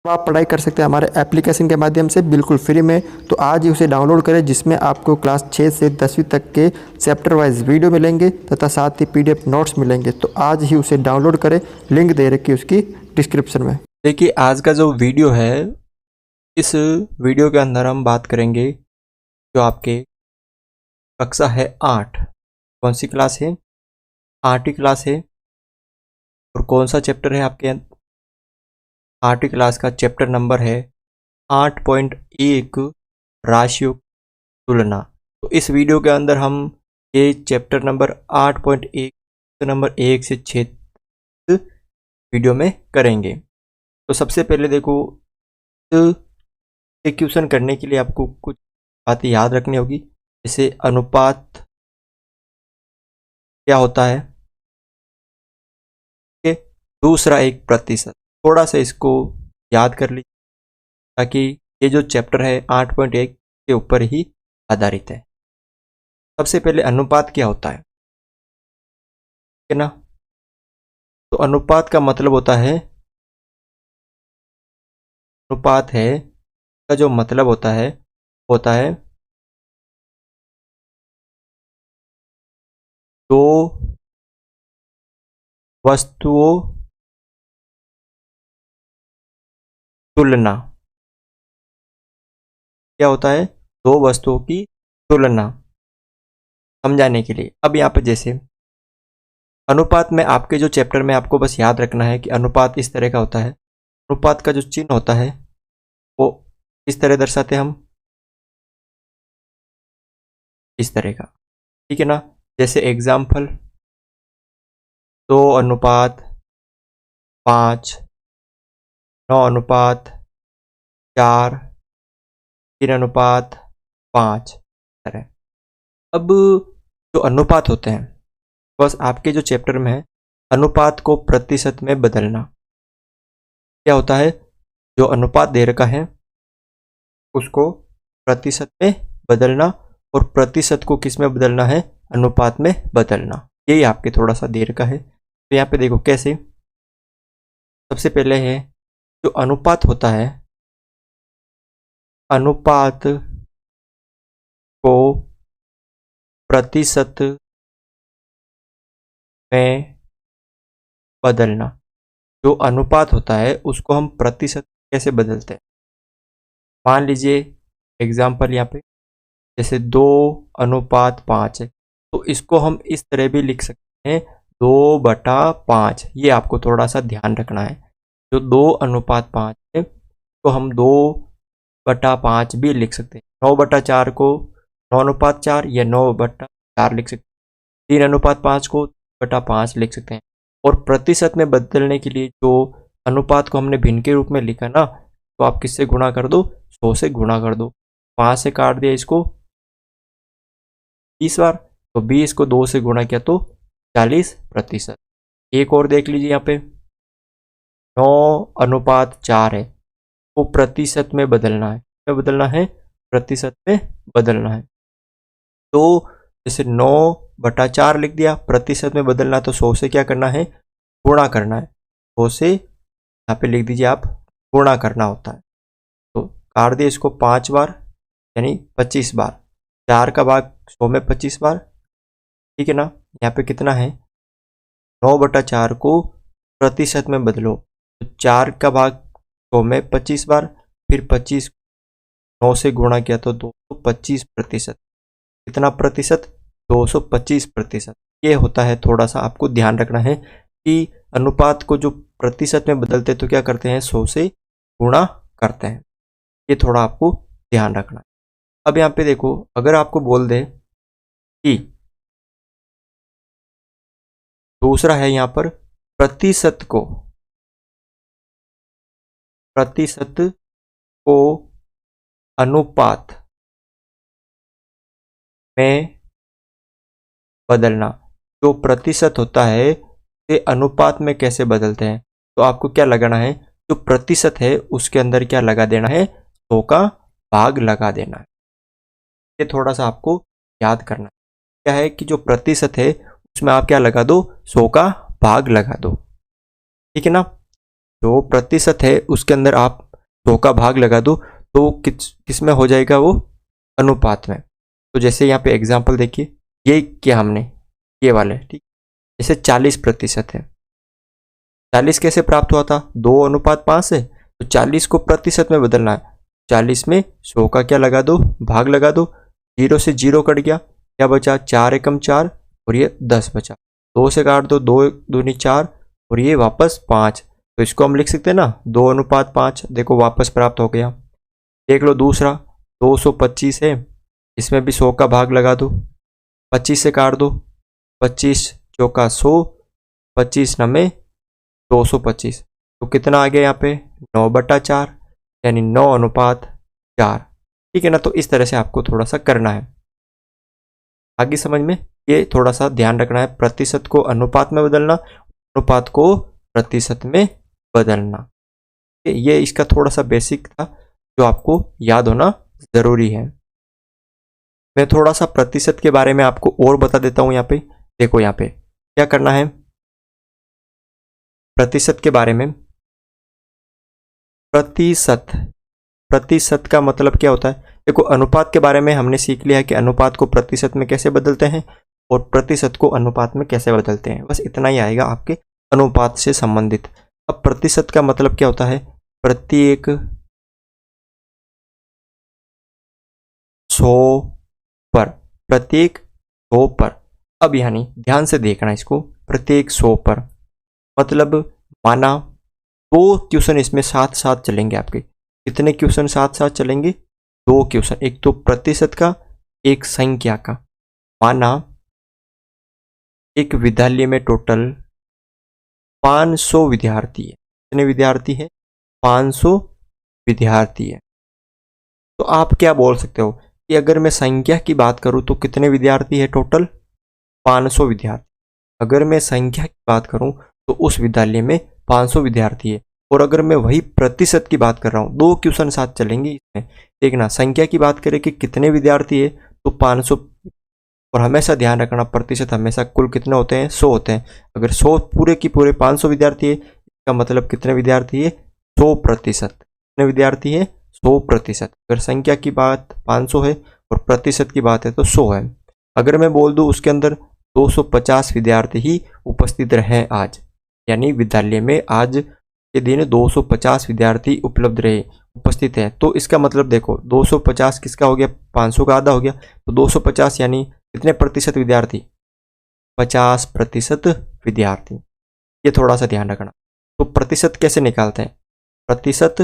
तो आप पढ़ाई कर सकते हैं हमारे एप्लीकेशन के माध्यम से बिल्कुल फ्री में। तो आज ही उसे डाउनलोड करें, जिसमें आपको क्लास 6 से 10वीं तक के चैप्टर वाइज वीडियो मिलेंगे तथा साथ ही PDF नोट्स मिलेंगे। तो आज ही उसे डाउनलोड करें, लिंक दे रखी है उसकी डिस्क्रिप्शन में। देखिए आज का जो वीडियो है, इस वीडियो के अंदर हम बात करेंगे जो आपके कक्षा है 8। कौन सी क्लास है? 8वीं क्लास है। और कौन सा चैप्टर है आपके 8वीं क्लास का? चैप्टर नंबर है 8.1 राशियों तुलना। तो इस वीडियो के अंदर हम ये चैप्टर नंबर 8.1 नंबर 1 से 6 वीडियो में करेंगे। तो सबसे पहले देखो, क्वेश्चन करने के लिए आपको कुछ बातें याद रखनी होगी। जैसे अनुपात क्या होता है, दूसरा एक प्रतिशत। थोड़ा सा इसको याद कर लीजिए ताकि ये जो चैप्टर है 8.1 के ऊपर ही आधारित है। सबसे पहले अनुपात क्या होता है ना? तो अनुपात का मतलब होता है, अनुपात है का जो मतलब होता है दो वस्तुओं तुलना। क्या होता है? दो वस्तुओं की तुलना। समझाने के लिए अब यहाँ पे जैसे अनुपात में आपके जो चैप्टर में आपको बस याद रखना है कि अनुपात इस तरह का होता है। अनुपात का जो चिन्ह होता है वो इस तरह दर्शाते हम, इस तरह का, ठीक है ना? जैसे एग्जाम्पल 2:5, 9:4, 3:5 तरह। अब जो अनुपात होते हैं, बस आपके जो चैप्टर में है, अनुपात को प्रतिशत में बदलना। क्या होता है? जो अनुपात दे रखा है उसको प्रतिशत में बदलना, और प्रतिशत को किस में बदलना है? अनुपात में बदलना। यही आपके थोड़ा सा दे रखा है। तो यहाँ पे देखो कैसे। सबसे पहले है जो अनुपात होता है, अनुपात को प्रतिशत में बदलना। जो अनुपात होता है उसको हम प्रतिशत कैसे बदलते हैं? मान लीजिए एग्जाम्पल यहाँ पे जैसे 2:5 है, तो इसको हम इस तरह भी लिख सकते हैं 2/5। ये आपको थोड़ा सा ध्यान रखना है। जो 2:5 है तो हम 2/5 भी लिख सकते हैं। 9/4 को 9:4 या 9/4 लिख सकते हैं। 3:5 को 5 लिख सकते हैं। और प्रतिशत में बदलने के लिए जो अनुपात को हमने भिन्न के रूप में लिखा ना, तो आप किससे गुणा कर दो? 100 से गुणा कर दो। 5 से काट दिया इसको 20 बार, तो 20 को 2 से गुणा किया तो 40%। एक और देख लीजिए यहाँ पे 9:4 है, वो प्रतिशत में बदलना है। क्या बदलना है? प्रतिशत में बदलना है। तो जैसे 9/4 लिख दिया, प्रतिशत में बदलना, तो 100 से क्या करना है? गुणा करना है। 100 से यहाँ पे लिख दीजिए आप, गुणा करना होता है। तो काट दिए इसको 5 बार, यानी 25 बार। 4 का भाग 100 में 25 बार, ठीक है ना? यहाँ पे कितना है? 9/4 को प्रतिशत में बदलो, तो 4 का भाग 100 में 25 बार, फिर 25 9 से गुणा किया तो 225%। कितना प्रतिशत? 225%। ये होता है, थोड़ा सा आपको ध्यान रखना है कि अनुपात को जो प्रतिशत में बदलते तो क्या करते हैं? 100 से गुणा करते हैं। ये थोड़ा आपको ध्यान रखना है। अब यहाँ पे देखो, अगर आपको बोल दे कि दूसरा है यहाँ पर प्रतिशत को अनुपात में बदलना। जो प्रतिशत होता है उसे अनुपात में कैसे बदलते हैं? तो आपको क्या लगाना है? जो प्रतिशत है उसके अंदर क्या लगा देना है? 100 का भाग लगा देना है। ये थोड़ा सा आपको याद करना है। क्या है कि जो प्रतिशत है उसमें आप क्या लगा दो? 100 का भाग लगा दो, ठीक है ना? जो प्रतिशत है उसके अंदर आप 100 का भाग लगा दो तो किस में हो जाएगा वो, अनुपात में। तो जैसे यहाँ पे एग्जाम्पल देखिए, ये क्या हमने ये वाले, ठीक, जैसे 40% है, 40 कैसे प्राप्त हुआ था, 2:5 से, तो 40 को प्रतिशत में बदलना है, 40 में 100 का क्या लगा दो, भाग लगा दो, 0 से 0 कट गया, क्या बचा, 4 एकम 4 और ये 10 बचा, 2 से काट दो, 2 दूनी 4 और ये वापस 5, तो इसको हम लिख सकते हैं ना 2:5, देखो वापस प्राप्त हो गया। देख लो दूसरा 225 है, इसमें भी 100 का भाग लगा दो, 25 से काट दो, 25 चौका 100, 25 नमे 225, तो कितना आ गया यहाँ पे 9/4 यानी 9:4, ठीक है ना। तो इस तरह से आपको थोड़ा सा करना है, आगे समझ में ये थोड़ा सा ध्यान रखना है, प्रतिशत को अनुपात में बदलना, अनुपात को प्रतिशत में बदलना, ये इसका थोड़ा सा बेसिक था जो आपको याद होना जरूरी है। मैं थोड़ा सा प्रतिशत के बारे में आपको और बता देता हूं। यहाँ पे देखो, यहाँ पे क्या करना है प्रतिशत के बारे में। प्रतिशत का मतलब क्या होता है, देखो अनुपात के बारे में हमने सीख लिया है कि अनुपात को प्रतिशत में कैसे बदलते हैं और प्रतिशत को अनुपात में कैसे बदलते हैं, बस इतना ही आएगा आपके अनुपात से संबंधित। अब प्रतिशत का मतलब क्या होता है, प्रत्येक 100 पर, प्रत्येक 100 पर, अब यानी ध्यान से देखना इसको, प्रत्येक 100 पर मतलब माना 2 क्वेश्चन इसमें साथ साथ चलेंगे आपके, कितने क्वेश्चन साथ साथ चलेंगे, 2 क्वेश्चन, एक तो प्रतिशत का, एक संख्या का। माना एक विद्यालय में टोटल 500 विद्यार्थी है, कितने विद्यार्थी है, 500 विद्यार्थी है। तो आप क्या बोल सकते हो कि अगर मैं संख्या की बात करूं तो कितने विद्यार्थी है, टोटल 500 विद्यार्थी। अगर मैं संख्या की बात करूं तो उस विद्यालय में 500 विद्यार्थी है। और अगर मैं वही प्रतिशत की बात कर रहा हूं, 2 क्वेश्चन साथ चलेंगे इसमें, देखना संख्या की बात करें कि कितने विद्यार्थी है तो 500, और हमेशा ध्यान रखना प्रतिशत हमेशा कुल कितने होते हैं, 100 होते हैं। अगर 100 पूरे की पूरे 500 विद्यार्थी है, इसका मतलब कितने विद्यार्थी है, 100%। कितने विद्यार्थी है, 100%। अगर संख्या की बात 500 है और प्रतिशत की बात है तो 100 है। अगर मैं बोल दूं उसके अंदर 250 विद्यार्थी ही उपस्थित रहे आज, यानी विद्यालय में आज के दिन 250 विद्यार्थी उपलब्ध रहे, उपस्थित है, तो इसका मतलब देखो 250 किसका हो गया, 500 का आधा हो गया, तो 250 यानी कितने प्रतिशत विद्यार्थी, 50% विद्यार्थी। ये थोड़ा सा ध्यान रखना। तो प्रतिशत कैसे निकालते हैं, प्रतिशत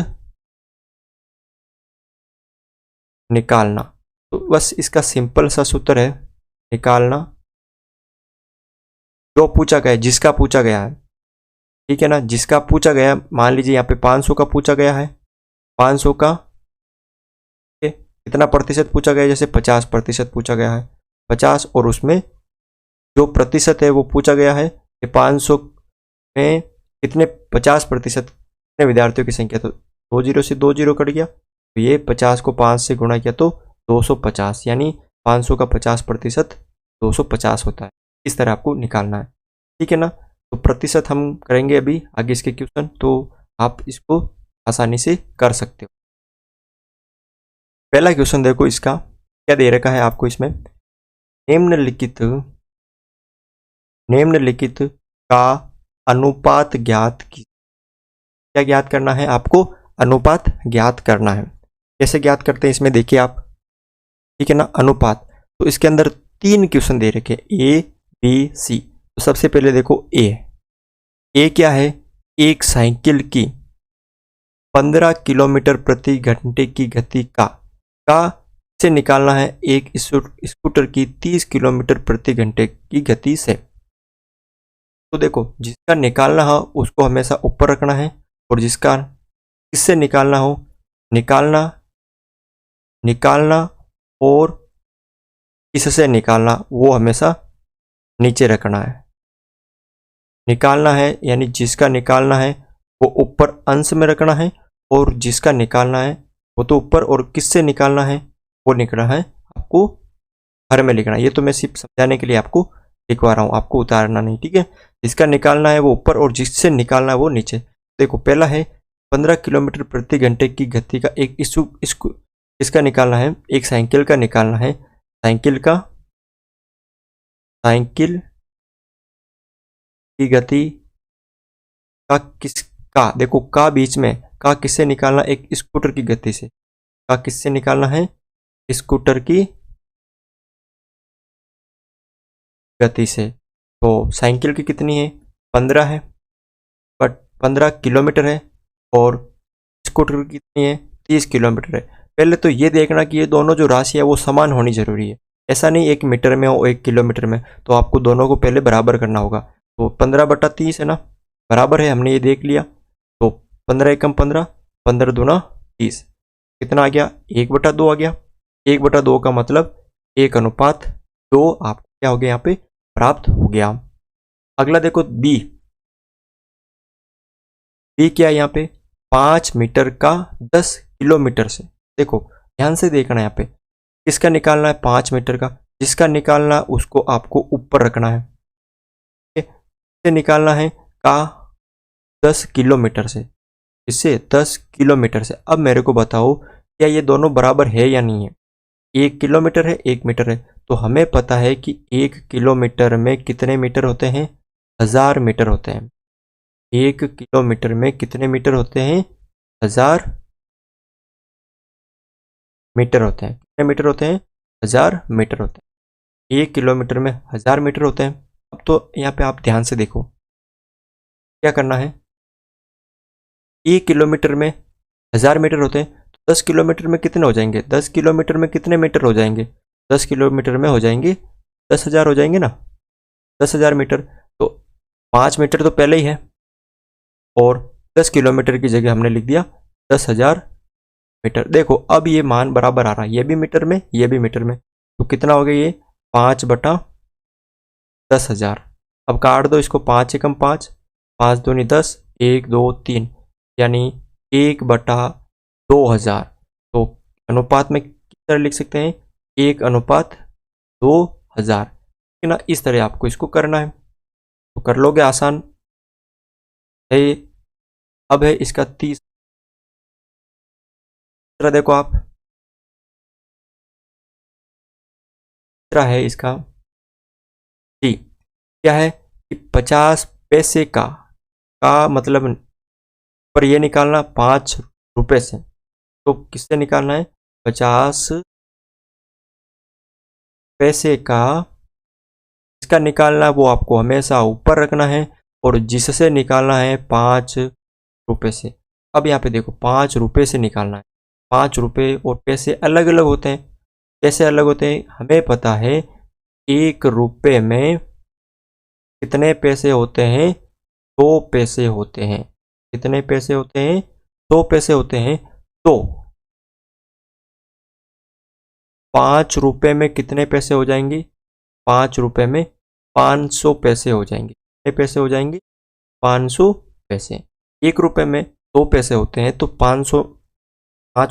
निकालना, तो बस इसका सिंपल सा सूत्र है, निकालना जो पूछा गया, जिसका पूछा गया है, ठीक है ना, जिसका पूछा गया, मान लीजिए यहाँ पे 500 का पूछा गया है, 500 का कितना प्रतिशत पूछा गया, जैसे 50% पूछा गया है, 50, और उसमें जो प्रतिशत है वो पूछा गया है कि 500 में कितने 50% कितने विद्यार्थियों की संख्या, तो 2 जीरो से 2 जीरो कट गया, तो ये 50 को 5 से गुणा किया तो 250, यानी 500 का 50% 250 होता है। इस तरह आपको निकालना है, ठीक है ना। तो प्रतिशत हम करेंगे अभी आगे इसके क्वेश्चन, तो आप इसको आसानी से कर सकते हो। पहला क्वेश्चन देखो, इसका क्या दे रखा है आपको, इसमें निम्नलिखित का अनुपात ज्ञात की, क्या ज्ञात करना है आपको, अनुपात ज्ञात करना है। कैसे ज्ञात करते हैं इसमें देखिए आप, ठीक है ना, अनुपात। तो इसके अंदर 3 क्वेश्चन दे रखे, ए बी सी। तो सबसे पहले देखो ए क्या है, एक साइकिल की 15 किलोमीटर प्रति घंटे की गति का से निकालना है एक स्कूटर की 30 किलोमीटर प्रति घंटे की गति से। तो देखो जिसका निकालना हो उसको हमेशा ऊपर रखना है, और जिसका किससे निकालना हो, निकालना और किससे निकालना वो हमेशा नीचे रखना है। निकालना है यानी जिसका निकालना है वो ऊपर अंश में रखना है, और जिसका निकालना है वो तो ऊपर, और किससे निकालना है वो निकलना है आपको हर में लिखना है। ये तो मैं सिर्फ समझाने के लिए आपको लिखवा रहा हूँ, आपको उतारना नहीं, ठीक है। जिसका निकालना है वो ऊपर और जिससे निकालना है वो नीचे। देखो पहला है 15 किलोमीटर प्रति घंटे की गति का एक इसका निकालना है, एक साइकिल का निकालना है। साइकिल की गति का किसका, देखो का बीच में, का किससे निकालना, एक स्कूटर की गति से। का किससे निकालना है, स्कूटर की गति से। तो साइकिल की कितनी है, 15 है, बट 15 किलोमीटर है, और स्कूटर की कितनी है, 30 किलोमीटर है। पहले तो ये देखना कि ये दोनों जो राशि है वो समान होनी जरूरी है। ऐसा नहीं एक मीटर में हो, 1 किलोमीटर में, तो आपको दोनों को पहले बराबर करना होगा। तो 15/30 है ना, बराबर है, हमने ये देख लिया। तो 15 एकम 15, 15 दूना 30, कितना आ गया, 1/2 आ गया। 1/2 का मतलब 1:2 आपको क्या हो गया यहाँ पे प्राप्त हो गया। अगला देखो बी क्या है यहाँ पे, 5 मीटर का 10 किलोमीटर से। देखो ध्यान से देखना, यहाँ पे किसका निकालना है, 5 मीटर का। जिसका निकालना उसको आपको ऊपर रखना है, इससे निकालना है का 10 किलोमीटर से, इससे 10 किलोमीटर से। अब मेरे को बताओ क्या ये दोनों बराबर है या नहीं है। 1 किलोमीटर है, 1 मीटर है, तो हमें पता है कि 1 किलोमीटर में कितने मीटर होते हैं, 1000 मीटर होते हैं। 1 किलोमीटर में कितने मीटर होते हैं, 1000 मीटर होते हैं। कितने मीटर होते हैं, 1000 मीटर होते हैं। 1 किलोमीटर में 1000 मीटर होते हैं। अब तो यहाँ पे आप ध्यान से देखो क्या करना है, 1 किलोमीटर में 1000 मीटर होते हैं, तो 10 किलोमीटर में कितने हो जाएंगे, 10 किलोमीटर में कितने मीटर हो जाएंगे, 10 किलोमीटर में हो जाएंगे 10,000 हो जाएंगे ना, 10,000 मीटर। तो 5 मीटर तो पहले ही है, और 10 किलोमीटर की जगह हमने लिख दिया 10,000 मीटर। देखो अब ये मान बराबर आ रहा है, ये भी मीटर में, ये भी मीटर में, तो कितना हो गया ये 5/10,000। अब काट दो इसको, 5 एकम 5, 5 दूनी 10, 1 2 3, यानी 1/2000। तो अनुपात में किस तरह लिख सकते हैं, 1:2000, है ना। इस तरह आपको इसको करना है, तो कर लोगे, आसान है ये। अब है इसका तीसरा, देखो आप, तीसरा है इसका डी। क्या है कि 50 पैसे का मतलब पर ये निकालना 5 रुपए से, तो किससे निकालना है, 50 पैसे का, इसका निकालना वो आपको हमेशा ऊपर रखना है, और जिससे निकालना है 5 रुपए से। अब यहाँ पे देखो 5 रुपए से निकालना है, 5 रुपए और पैसे अलग अलग होते हैं। कैसे अलग होते हैं, हमें पता है 1 रुपए में कितने पैसे होते हैं, 100 पैसे होते हैं। कितने पैसे होते हैं, 100 पैसे होते हैं। तो 5 रुपए में कितने पैसे हो जाएंगे, 5 रुपए में 500 पैसे हो जाएंगे। कितने पैसे हो जाएंगे, 500 पैसे। 1 रुपए में 100 पैसे होते हैं, तो 5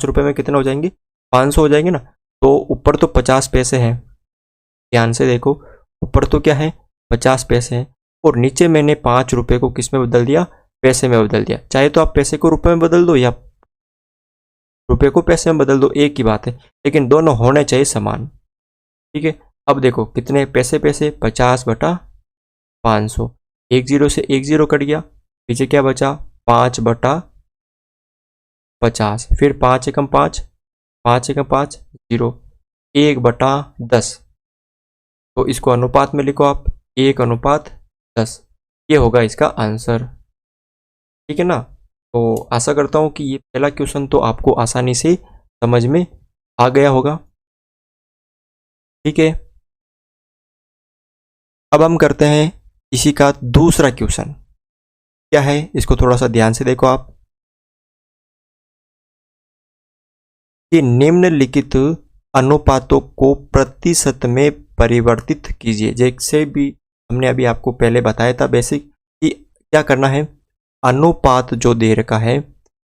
रुपए में कितने हो जाएंगे, 500 हो जाएंगे ना। तो ऊपर तो 50 पैसे हैं, ध्यान से देखो, ऊपर तो क्या है 50 पैसे हैं, और नीचे मैंने 5 रुपए को किस में बदल दिया, पैसे में बदल दिया। चाहे तो आप पैसे को रुपए में बदल दो या रुपए को पैसे में बदल दो, एक ही बात है, लेकिन दोनों होने चाहिए समान, ठीक है। अब देखो कितने पैसे, 50/500, 1 0 से 1 0 कट गया, पीछे क्या बचा, 5/50, फिर 5 एकम 5, 5 एकम 5 0, 1/10। तो इसको अनुपात में लिखो आप, 1:10, ये होगा इसका आंसर, ठीक है ना। तो आशा करता हूँ कि ये पहला क्वेश्चन तो आपको आसानी से समझ में आ गया होगा, ठीक है। अब हम करते हैं इसी का दूसरा क्वेश्चन। क्या है, इसको थोड़ा सा ध्यान से देखो आप, कि निम्नलिखित अनुपातों को प्रतिशत में परिवर्तित कीजिए। जैसे भी हमने अभी आपको पहले बताया था बेसिक, कि क्या करना है, अनुपात जो दे रखा है,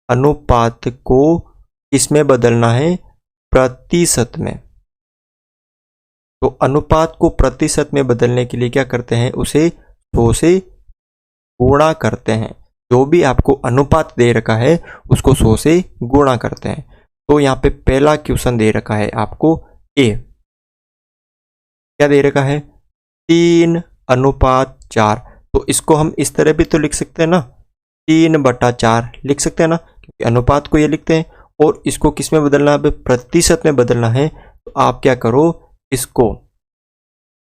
अनुपात को किसमें बदलना है, प्रतिशत में। तो अनुपात को प्रतिशत में बदलने के लिए क्या करते हैं, उसे 100 से गुणा करते हैं। जो भी आपको अनुपात दे रखा है उसको 100 से गुणा करते हैं। तो यहाँ पे पहला क्वेश्चन दे रखा है आपको ए, क्या दे रखा है 3:4। तो इसको हम इस तरह भी तो लिख सकते हैं ना, 3/4 लिख सकते हैं ना, क्योंकि अनुपात को ये लिखते हैं। और इसको किस में बदलना है, प्रतिशत में बदलना है। तो आप क्या करो, इसको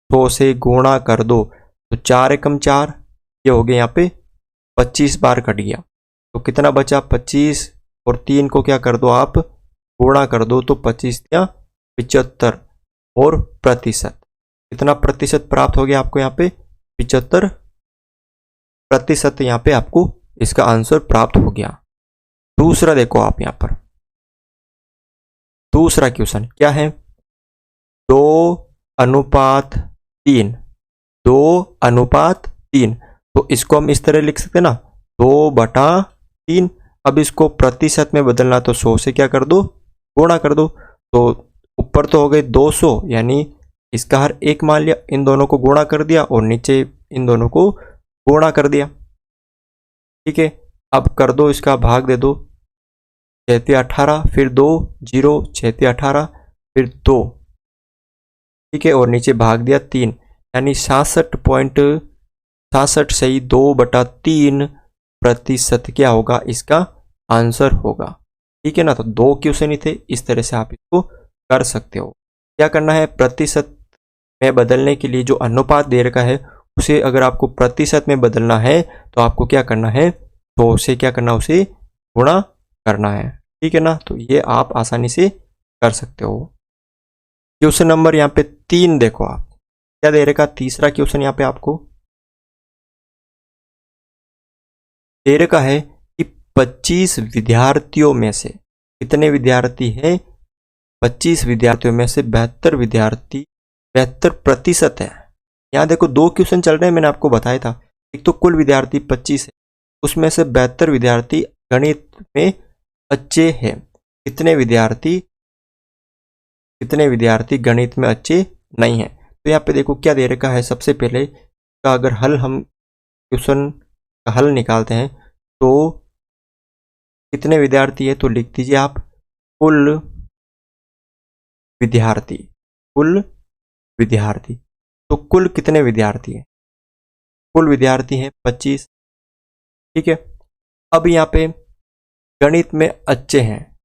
100 से गुणा कर दो। तो 4 एकम 4, ये हो गया यहाँ पे 25 बार कट गया। तो कितना बचा 25, और 3 को क्या कर दो आप गुणा कर दो, तो 25 या 75। और प्रतिशत, कितना प्रतिशत प्राप्त हो गया आपको यहाँ पे 75% यहाँ पे आपको इसका आंसर प्राप्त हो गया। दूसरा देखो आप यहाँ पर, दूसरा क्वेश्चन क्या है 2:3, 2:3। तो इसको हम इस तरह लिख सकते हैं ना 2/3। अब इसको प्रतिशत में बदलना, तो 100 से क्या कर दो गुणा कर दो। तो ऊपर तो हो गए 200, यानी इसका हर एक मान लिया, इन दोनों को गुणा कर दिया, और नीचे इन दोनों को गुणा कर दिया। ठीक है, अब कर दो इसका भाग दे दो, 6×18, फिर 2 0, 6×18, फिर 2। ठीक है, और नीचे भाग दिया 3, यानी 66.66 से ही 2/3% क्या होगा इसका आंसर होगा। ठीक है ना, तो 2 क्वेश्चन ही थे, इस तरह से आप इसको कर सकते हो। क्या करना है, प्रतिशत में बदलने के लिए जो अनुपात दे रखा है उसे अगर आपको प्रतिशत में बदलना है तो आपको क्या करना है, तो उसे क्या करना, उसे गुणा करना है। ठीक है ना, तो ये आप आसानी से कर सकते हो। क्वेश्चन नंबर यहाँ पे 3 देखो आप, क्या दे रखा, तीसरा क्वेश्चन यहाँ पे आपको दे रखा है कि 25 विद्यार्थियों में से कितने विद्यार्थी हैं, 25 विद्यार्थियों में से 72 विद्यार्थी 72% है। यहाँ देखो 2 क्वेश्चन चल रहे हैं, मैंने आपको बताया था। एक तो कुल विद्यार्थी 25 है, उसमें से 72 विद्यार्थी गणित में अच्छे हैं। कितने विद्यार्थी गणित में अच्छे नहीं हैं। तो यहाँ पे देखो क्या दे रखा है, सबसे पहले का अगर हल हम क्वेश्चन का हल निकालते हैं तो कितने विद्यार्थी है, तो लिख दीजिए आप कुल विद्यार्थी, कुल विद्यार्थी। तो कुल कितने विद्यार्थी हैं, कुल विद्यार्थी हैं 25। ठीक है, अब यहाँ पे गणित में अच्छे हैं,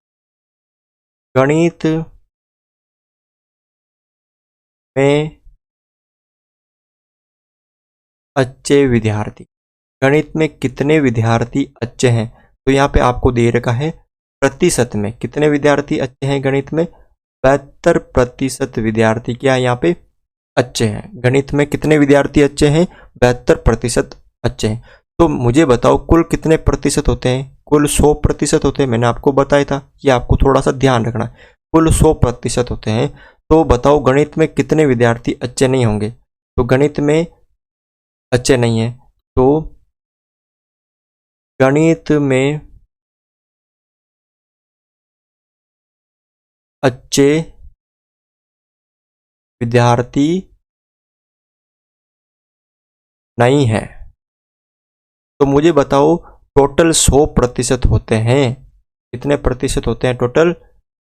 गणित में अच्छे विद्यार्थी, गणित में कितने विद्यार्थी अच्छे हैं। तो यहाँ पे आपको दे रखा है प्रतिशत में कितने विद्यार्थी अच्छे हैं गणित में, 72% विद्यार्थी क्या यहाँ पे अच्छे हैं। गणित में कितने विद्यार्थी अच्छे हैं, 72% अच्छे हैं। तो मुझे बताओ कुल कितने प्रतिशत होते हैं, कुल 100% होते हैं। मैंने आपको बताया था कि आपको थोड़ा सा ध्यान रखना है, कुल 100% होते हैं। तो बताओ गणित में कितने विद्यार्थी अच्छे नहीं होंगे, तो गणित में अच्छे नहीं हैं, तो गणित में अच्छे विद्यार्थी नहीं है। तो मुझे बताओ टोटल 100% होते हैं, कितने प्रतिशत होते हैं, टोटल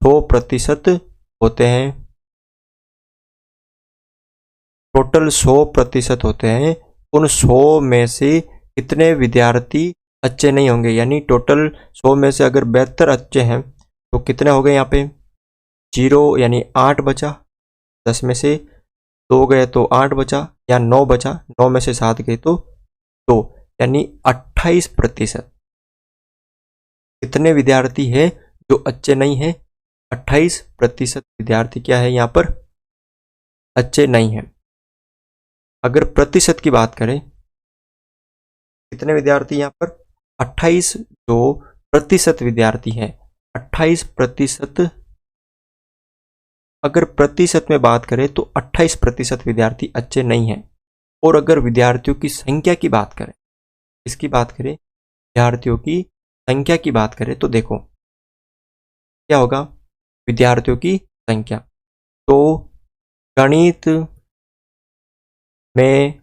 100% होते हैं, टोटल 100% होते हैं। उन 100 में से कितने विद्यार्थी अच्छे नहीं होंगे, यानी टोटल 100 में से अगर 72 अच्छे हैं तो कितने हो गए यहाँ पे 0, यानी 8 बचा। 10 में से 2 गए तो 8 बचा, या 9 बचा, 9 में से 7 गए तो 2, यानी 28%। कितने विद्यार्थी हैं जो अच्छे नहीं हैं, 28% विद्यार्थी क्या है यहाँ पर अच्छे नहीं हैं। अगर प्रतिशत की बात करें, कितने विद्यार्थी यहाँ पर 28 जो प्रतिशत विद्यार्थी हैं, 28%। अगर प्रतिशत में बात करें तो 28% विद्यार्थी अच्छे नहीं हैं। और अगर विद्यार्थियों की संख्या की बात करें, इसकी बात करें विद्यार्थियों की संख्या की बात करें, तो देखो क्या होगा, विद्यार्थियों की संख्या, तो गणित में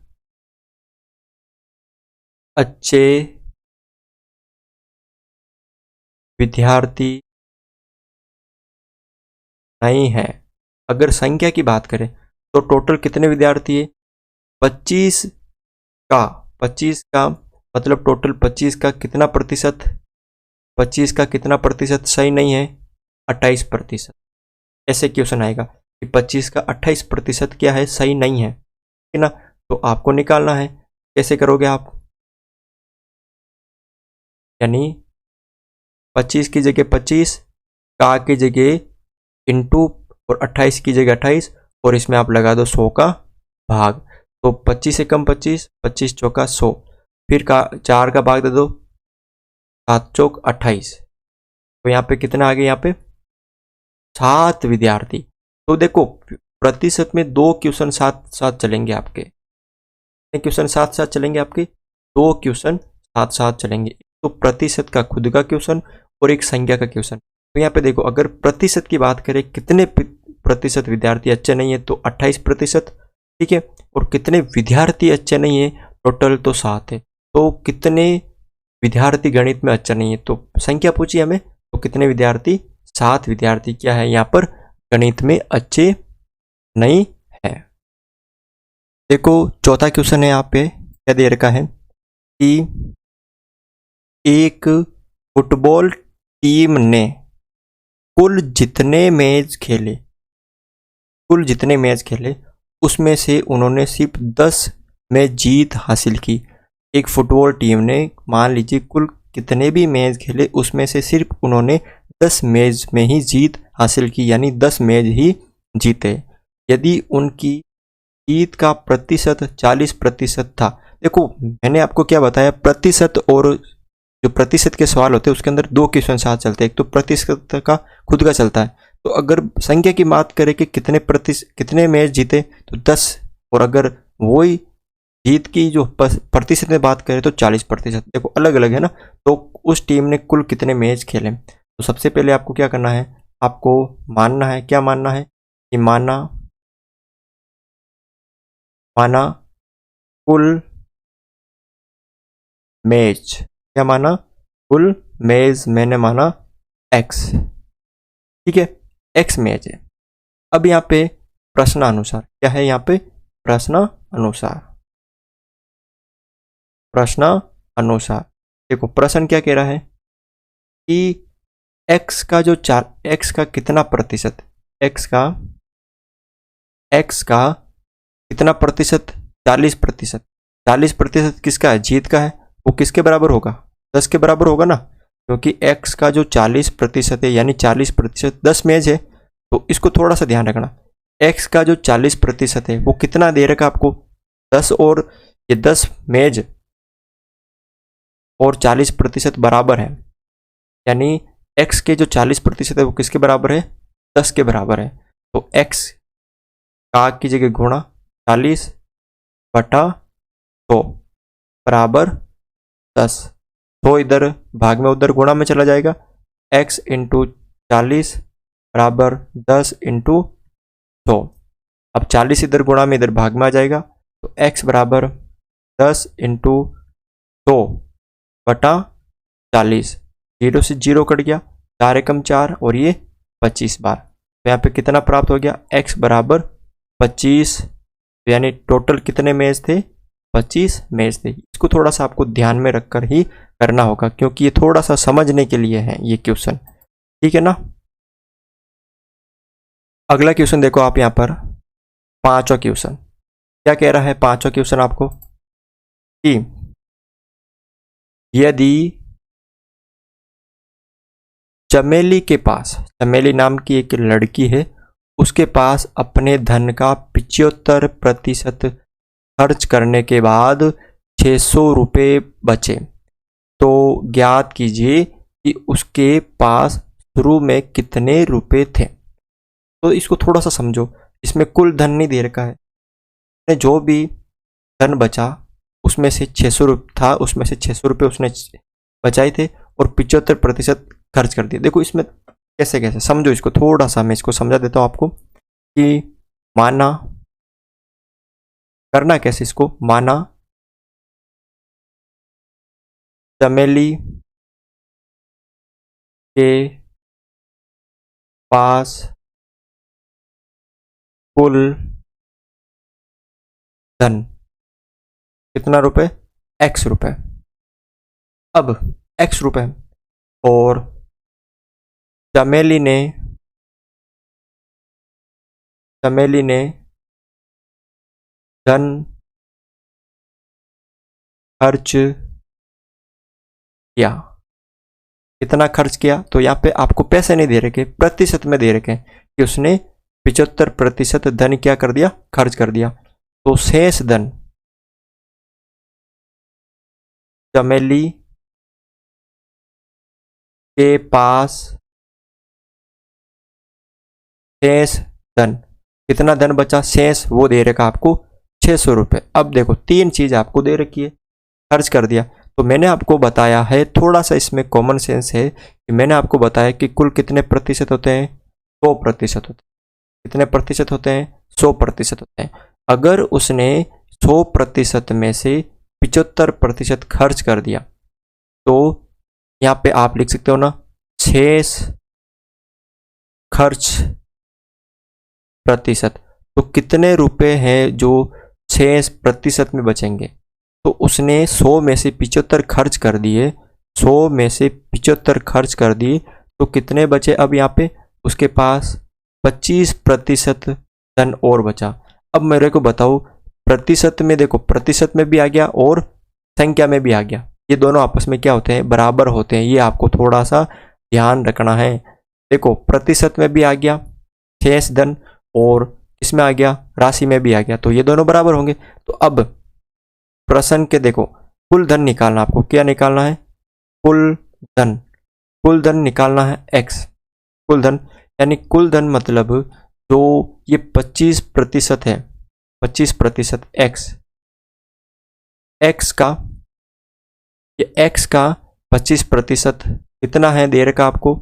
अच्छे विद्यार्थी नहीं है। अगर संख्या की बात करें तो टोटल कितने विद्यार्थी है? 25 का 25 का मतलब टोटल 25 का कितना प्रतिशत? 25 का कितना प्रतिशत सही नहीं है? 28%। ऐसे क्वेश्चन आएगा कि 25 का 28% क्या है? सही नहीं है, ठीक है ना? तो आपको निकालना है। कैसे करोगे आप? यानी 25 की जगह 25, का की जगह इंटू और 28 की जगह 28 और इसमें आप लगा दो 100 का भाग। तो 25 से कम 25, 25 चौका 100, फिर का 4 का भाग दे दो, 7 चौक 28। तो यहाँ पे कितना आ गया? यहाँ पे 7 विद्यार्थी। तो देखो प्रतिशत में 2 क्वेश्चन साथ साथ चलेंगे आपके। क्वेश्चन साथ साथ चलेंगे आपके, 2 क्वेश्चन साथ साथ चलेंगे। तो प्रतिशत का खुद का क्वेश्चन और एक संख्या का क्वेश्चन। तो यहाँ पे देखो अगर प्रतिशत की बात करें कितने प्रतिशत विद्यार्थी अच्छे नहीं है तो 28%, ठीक है। और कितने विद्यार्थी अच्छे नहीं है? टोटल तो 7 है। तो कितने विद्यार्थी गणित में अच्छा नहीं है? तो संख्या पूछी हमें, तो कितने विद्यार्थी? 7 विद्यार्थी क्या है यहाँ पर गणित में अच्छे नहीं है। देखो चौथा क्वेश्चन है यहाँ पे क्या दे रखा है कि एक फुटबॉल टीम ने कुल जितने मैच खेले उसमें से उन्होंने सिर्फ 10 में जीत हासिल की। एक फुटबॉल टीम ने मान लीजिए कुल कितने भी मैच खेले उसमें से सिर्फ उन्होंने 10 मैच में ही जीत हासिल की, यानी 10 मैच ही जीते। यदि उनकी जीत का प्रतिशत 40% था। देखो मैंने आपको क्या बताया, प्रतिशत और जो प्रतिशत के सवाल होते हैं उसके अंदर 2 क्वेश्चन साथ चलते हैं। एक तो प्रतिशत का खुद का चलता है। तो अगर संख्या की बात करें कि कितने मैच जीते तो 10, और अगर वही जीत की जो प्रतिशत में बात करें तो 40%। देखो अलग अलग है ना। तो उस टीम ने कुल कितने मैच खेले, तो सबसे पहले आपको क्या करना है, आपको मानना है। क्या मानना है? कि माना कुल मैच। क्या माना? कुल मैच मैंने माना x, ठीक है, x मैच है। अब यहाँ पे प्रश्नानुसार क्या है? यहाँ पे प्रश्नानुसार देखो प्रश्न क्या कह रहा है कि x का जो x का कितना प्रतिशत, x का कितना प्रतिशत? 40%। 40% किसका है? जीत का है। वो किसके बराबर होगा? 10 के बराबर होगा ना, क्योंकि x का जो 40% है यानी 40% 10 मैच है। तो इसको थोड़ा सा ध्यान रखना, x का जो 40% है वो कितना दे रखा आपको? 10, और ये 10 मैच और 40% बराबर है, यानी x के जो 40% है वो किसके बराबर है? 10 के बराबर है। तो x का की जगह गुणा 40/100 बराबर 10। तो इधर भाग में उधर गुणा में चला जाएगा। x इंटू 40 बराबर 10 इंटू 100। अब 40 इधर गुणा में इधर भाग में आ जाएगा। तो x बराबर 10 इंटू 100/40। 0 से 0 कट गया, 4 एकम 4 और ये 25 बार। तो यहाँ पे कितना प्राप्त हो गया? x बराबर 25। यानी टोटल कितने मैच थे? 25 मैच थे। इसको थोड़ा सा आपको ध्यान में रखकर ही करना होगा, क्योंकि ये थोड़ा सा समझने के लिए है ये क्वेश्चन, ठीक है ना। अगला क्वेश्चन देखो आप यहाँ पर, पांचवा क्वेश्चन क्या कह रहा है? पांचवा क्वेश्चन आपको कि यदि चमेली के पास, चमेली नाम की एक लड़की है, उसके पास अपने धन का 75% खर्च करने के बाद 600 रुपये बचे, तो ज्ञात कीजिए कि उसके पास शुरू में कितने रुपए थे। तो इसको थोड़ा सा समझो, इसमें कुल धन नहीं दे रखा है, जो भी धन बचा उसमें से 600 रुपये था, उसमें से 600 रुपये उसने बचाए थे और 75% खर्च कर दिए। देखो इसमें कैसे कैसे समझो इसको, थोड़ा सा मैं इसको समझा देता हूँ आपको कि माना, करना कैसे इसको, माना चमेली के पास कुल धन कितना रुपए? x रुपए। अब x रुपए और चमेली ने धन खर्च किया। कितना खर्च किया? तो यहाँ पे आपको पैसे नहीं दे रखे, प्रतिशत में दे रखे कि उसने 75% धन क्या कर दिया? खर्च कर दिया। तो शेष धन चमेली के पास शेष धन, कितना धन बचा? शेष वो दे रखा आपको 600 रुपये। अब देखो तीन चीज आपको दे रखी है, खर्च कर दिया। तो मैंने आपको बताया है, थोड़ा सा इसमें कॉमन सेंस है कि मैंने आपको बताया कि कुल कितने प्रतिशत होते हैं? 100% होते हैं। कितने प्रतिशत होते हैं? 100% होते हैं। अगर उसने 100% में से 75% खर्च कर दिया तो यहाँ पे आप लिख सकते हो ना, शेष खर्च प्रतिशत। तो कितने रुपए हैं जो शेष प्रतिशत में बचेंगे? तो उसने 100 में से 75 खर्च कर दिए, 100 में से 75 खर्च कर दिए, तो कितने बचे? अब यहाँ पे उसके पास 25% धन और बचा। अब मेरे को बताओ, प्रतिशत में देखो, प्रतिशत में भी आ गया और संख्या में भी आ गया, ये दोनों आपस में क्या होते हैं? बराबर होते हैं। ये आपको थोड़ा सा ध्यान रखना है। देखो प्रतिशत में भी आ गया शेष धन और इसमें आ गया राशि में भी आ गया, तो ये दोनों बराबर होंगे। तो अब प्रश्न के देखो, कुल धन निकालना, आपको क्या निकालना है? कुल धन निकालना है x। कुल धन यानी कुल धन मतलब जो ये 25% है, 25% x का, ये x का 25% कितना है दे रखा आपको?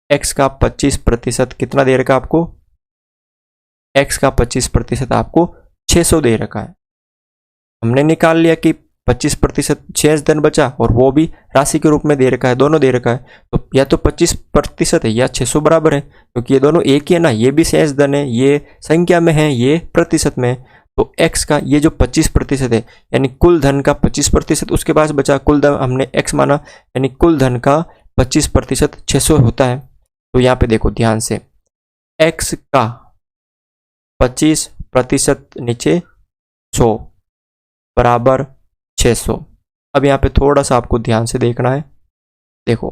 x का 25% कितना दे रखा आपको? x का 25% आपको 600 दे रखा है। हमने निकाल लिया कि 25% शेष धन बचा और वो भी राशि के रूप में दे रखा है, दोनों दे रखा है। तो या तो 25% है या 600 बराबर है, क्योंकि ये दोनों एक ही है ना, ये भी शेष धन है, ये संख्या में है, ये प्रतिशत में है। तो x का ये जो 25% है यानी कुल धन का 25% उसके पास बचा, कुल धन हमने x माना, यानी कुल धन का 25% 600 होता है। तो यहाँ पे देखो ध्यान से, x का 25% नीचे 100 बराबर 600। अब यहाँ पे थोड़ा सा आपको ध्यान से देखना है। देखो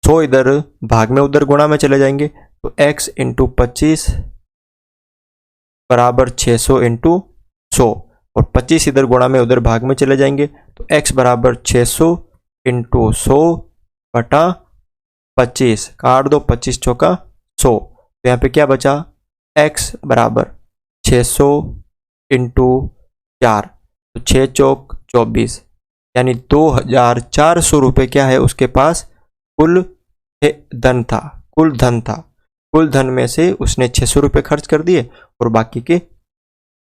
100 इधर भाग में उधर गुणा में चले जाएंगे, तो x इंटू 25 बराबर 600 इंटू 100, और 25 इधर गुणा में उधर भाग में चले जाएंगे, तो x बराबर 600 इंटू 100 बटा 25, काट दो, 25 चौका 100। तो यहाँ पे क्या बचा? x बराबर 600 इंटू 4, तो 6 चौक 24, यानी 2400 रुपये क्या है उसके पास? कुल धन था, कुल धन था। कुल धन में से उसने 600 रुपये खर्च कर दिए और बाकी के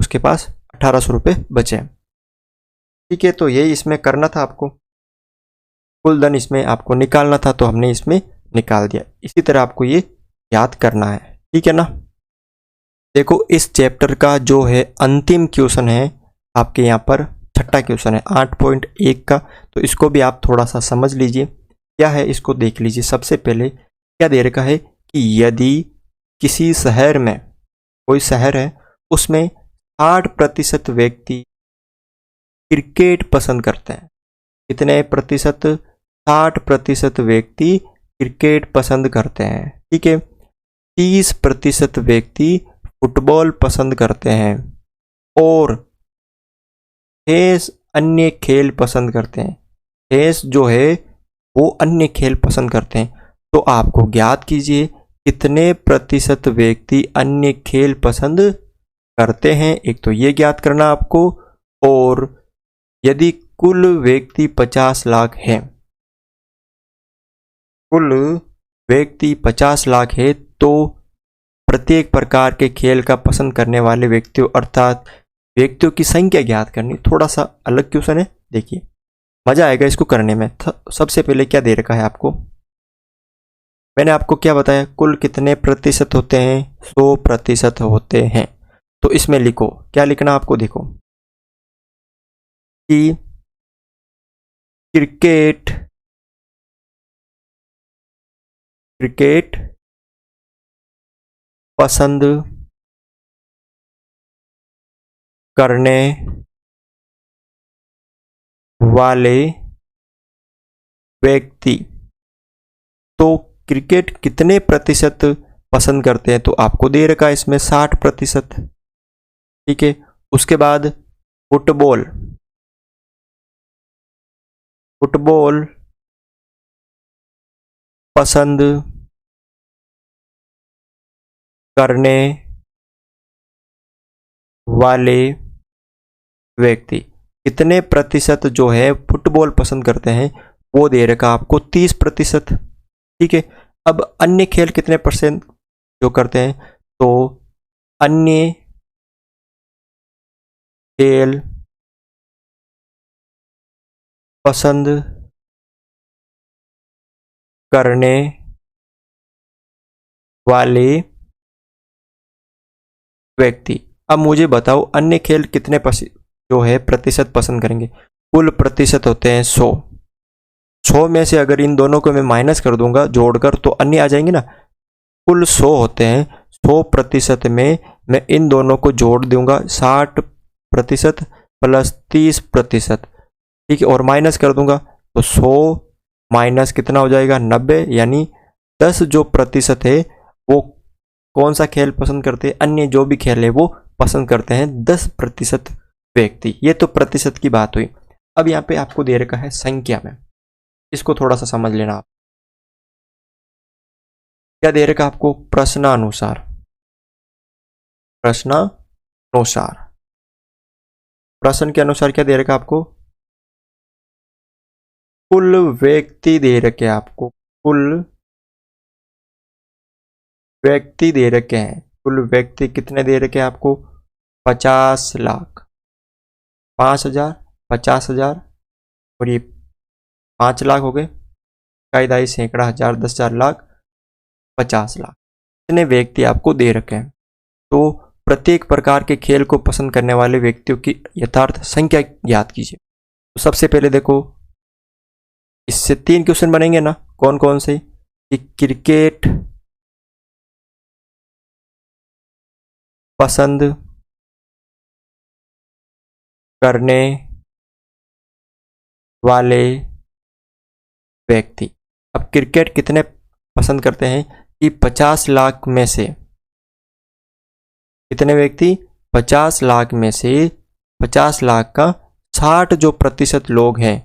उसके पास 1800 रुपये बचे। ठीक है, तो यही इसमें करना था आपको, कुल धन इसमें आपको निकालना था, तो हमने इसमें निकाल दिया। इसी तरह आपको ये याद करना है, ठीक है ना। देखो इस चैप्टर का जो है अंतिम क्वेश्चन है आपके यहाँ पर, छठा क्वेश्चन है 8.1 का, तो इसको भी आप थोड़ा सा समझ लीजिए। क्या है इसको देख लीजिए। सबसे पहले क्या दे रखा है कि यदि किसी शहर में, कोई शहर है उसमें 60% व्यक्ति क्रिकेट पसंद करते हैं। कितने प्रतिशत? 60% व्यक्ति क्रिकेट पसंद करते हैं, ठीक है। 30% व्यक्ति फुटबॉल पसंद करते हैं और शेष अन्य खेल पसंद करते हैं। शेष जो है वो अन्य खेल पसंद करते हैं। तो आपको ज्ञात कीजिए कितने प्रतिशत व्यक्ति अन्य खेल पसंद करते हैं। एक तो ये ज्ञात करना आपको, और यदि कुल व्यक्ति 50 लाख हैं, कुल व्यक्ति 50 लाख है, तो प्रत्येक प्रकार के खेल का पसंद करने वाले व्यक्तियों, अर्थात व्यक्तियों की संख्या ज्ञात करनी। थोड़ा सा अलग क्वेश्चन है, देखिए। मज़ा आएगा इसको करने में। सबसे पहले क्या दे रखा है आपको, मैंने आपको क्या बताया, कुल कितने प्रतिशत होते हैं, 100% होते हैं। तो इसमें लिखो, क्या लिखना आपको, देखो कि क्रिकेट पसंद करने वाले व्यक्ति, तो क्रिकेट कितने प्रतिशत पसंद करते हैं, तो आपको दे रखा है इसमें 60%। ठीक है, उसके बाद फुटबॉल पसंद करने वाले व्यक्ति, कितने प्रतिशत जो है फुटबॉल पसंद करते हैं, वो दे रखा आपको 30%। ठीक है, अब अन्य खेल कितने परसेंट जो करते हैं, तो अन्य खेल पसंद करने वाले व्यक्ति। अब मुझे बताओ अन्य खेल कितने जो है प्रतिशत पसंद करेंगे, कुल प्रतिशत होते हैं 100 में से अगर इन दोनों को मैं माइनस कर दूंगा जोड़कर, तो अन्य आ जाएंगे ना। कुल 100 होते हैं, 100% में मैं इन दोनों को जोड़ दूंगा, 60% प्लस 30%। ठीक है, और माइनस कर दूंगा, तो 100 माइनस कितना हो जाएगा, 90, यानी 10 जो प्रतिशत है वो कौन सा खेल पसंद करते हैं, अन्य जो भी खेल है वो पसंद करते हैं 10% व्यक्ति। ये तो प्रतिशत की बात हुई। अब यहाँ पे आपको दे रखा है संख्या में, इसको थोड़ा सा समझ लेना आप। क्या दे रखा आपको, प्रश्नानुसार प्रश्न के अनुसार क्या दे रखा आपको, कुल व्यक्ति दे रखे आपको, कुल व्यक्ति दे रखे हैं, कुल व्यक्ति कितने दे रखे हैं आपको, 50 लाख, 5,000, 50,000 और ये 5 लाख हो गए, कायदाई सैकड़ा, हजार, 10,000, लाख, 50 लाख, इतने व्यक्ति आपको दे रखे हैं। तो प्रत्येक प्रकार के खेल को पसंद करने वाले व्यक्तियों की यथार्थ संख्या ज्ञात कीजिए। तो सबसे पहले देखो, इससे 3 क्वेश्चन बनेंगे ना, कौन कौन से, कि क्रिकेट पसंद करने वाले व्यक्ति। अब क्रिकेट कितने पसंद करते हैं, कि 50 लाख में से कितने व्यक्ति, 50 लाख में से 50 लाख का 60 जो प्रतिशत लोग हैं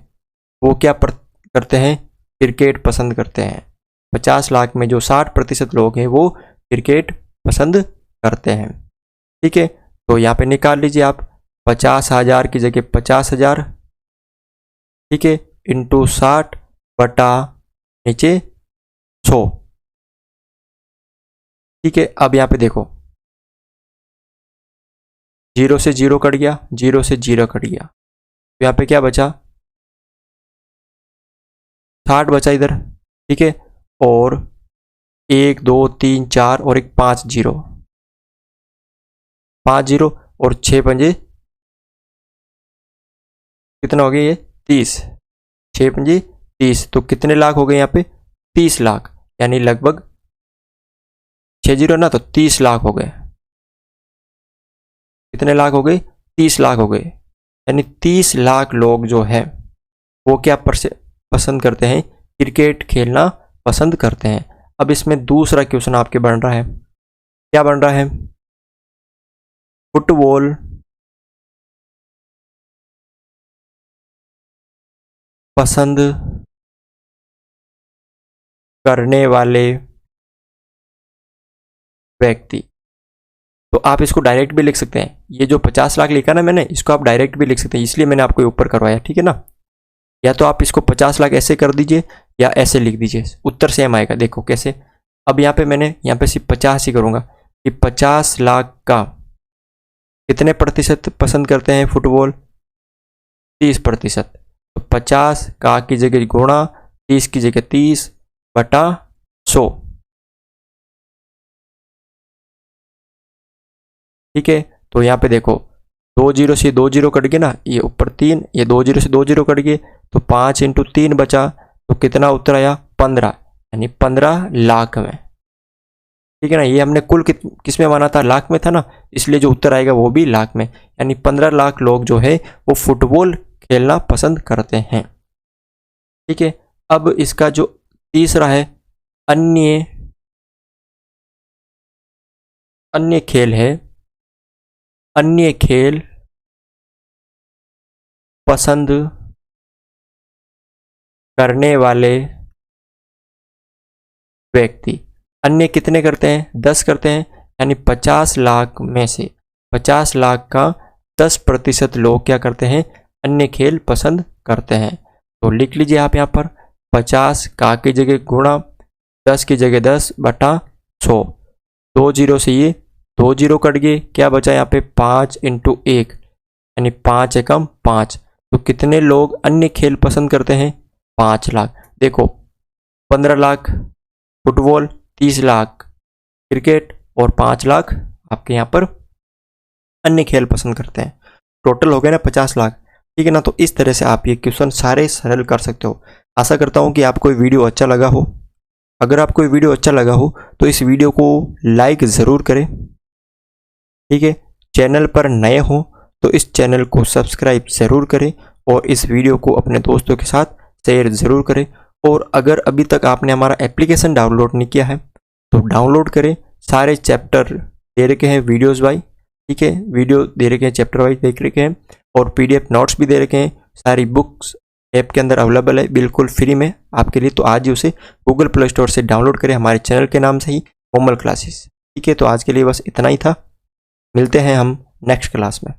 वो क्या करते हैं, क्रिकेट पसंद करते हैं। 50 लाख में जो 60% लोग हैं वो क्रिकेट पसंद करते हैं। ठीक है, तो यहाँ पे निकाल लीजिए आप, 50,000 की जगह 50,000, ठीक है, इंटू 60 बटा नीचे 100। ठीक है, अब यहाँ पे देखो, 0 से 0 कट गया, 0 से 0 कट गया, तो यहाँ पे क्या बचा, 60 बचा इधर। ठीक है, और 1 2 3 4 और एक 5 0, 5 0 और 6 पंजे कितना हो गया, ये 30, 6 पंजे 30, तो कितने लाख हो गए यहाँ पे, 30 लाख, यानी लगभग 6 0 ना, तो 30 लाख हो गए। कितने लाख हो गए, 30 लाख हो गए, यानी 30 लाख लोग जो है वो क्या पसंद करते हैं, क्रिकेट खेलना पसंद करते हैं। अब इसमें दूसरा क्वेश्चन आपके बन रहा है, क्या बन रहा है, फुटबॉल पसंद करने वाले व्यक्ति। तो आप इसको डायरेक्ट भी लिख सकते हैं, ये जो 50 लाख लिखा ना मैंने, इसको आप डायरेक्ट भी लिख सकते हैं, इसलिए मैंने आपको ऊपर करवाया। ठीक है ना, या तो आप इसको 50 लाख ऐसे कर दीजिए या ऐसे लिख दीजिए, उत्तर सेम आएगा। देखो कैसे, अब यहाँ पे मैंने यहाँ पे सिर्फ 50 ही करूँगा कि 50 लाख का कितने प्रतिशत पसंद करते हैं फुटबॉल, 30%। तो 50 का की जगह गुणा 30 की जगह 30 बटा 100। ठीक है, तो यहाँ पे देखो 2 जीरो से 2 जीरो कट गए ना, ये ऊपर 3, ये 2 जीरो से 2 जीरो कट गए, तो 5 इंटू 3 बचा, तो कितना उत्तर आया 15, यानी 15 लाख में। ठीक है ना, ये हमने कुल किस में माना था, लाख में था ना, इसलिए जो उत्तर आएगा वो भी लाख में, यानी 15 लाख लोग जो है वो फुटबॉल खेलना पसंद करते हैं। ठीक है, अब इसका जो तीसरा है अन्य खेल है, अन्य खेल पसंद करने वाले व्यक्ति। अन्य कितने करते हैं, 10 करते हैं, यानी 50 लाख में से 50 लाख का 10% लोग क्या करते हैं, अन्य खेल पसंद करते हैं। तो लिख लीजिए आप यहाँ पर 50 का की जगह गुणा 10 की जगह 10 बटा 100। 2 जीरो से ये 2 जीरो कट गए, क्या बचा यहाँ पे 5 इंटू 1, यानी 5 एकम 5। तो कितने लोग अन्य खेल पसंद करते हैं, 5 लाख। देखो 15 लाख फुटबॉल, 30 लाख क्रिकेट और 5 लाख आपके यहाँ पर अन्य खेल पसंद करते हैं। टोटल हो गए ना 50 लाख। ठीक है ना, तो इस तरह से आप ये क्वेश्चन सारे सरल कर सकते हो। आशा करता हूँ कि आपको ये वीडियो अच्छा लगा हो। अगर आपको ये वीडियो अच्छा लगा हो तो इस वीडियो को लाइक ज़रूर करें। ठीक है, चैनल पर नए हो तो इस चैनल को सब्सक्राइब ज़रूर करें और इस वीडियो को अपने दोस्तों के साथ शेयर ज़रूर करें। और अगर अभी तक आपने हमारा एप्लीकेशन डाउनलोड नहीं किया है तो डाउनलोड करें। सारे चैप्टर दे रखे हैं वीडियोस वाइज। ठीक है, वीडियो दे रखे हैं, चैप्टर वाइज देख रखे हैं और पीडीएफ नोट्स भी दे रखे हैं। सारी बुक्स ऐप के अंदर अवेलेबल है बिल्कुल फ्री में आपके लिए। तो आज ही उसे गूगल प्ले स्टोर से डाउनलोड करें, हमारे चैनल के नाम से ही, कोमल क्लासेस। ठीक है, तो आज के लिए बस इतना ही था। मिलते हैं हम नेक्स्ट क्लास में।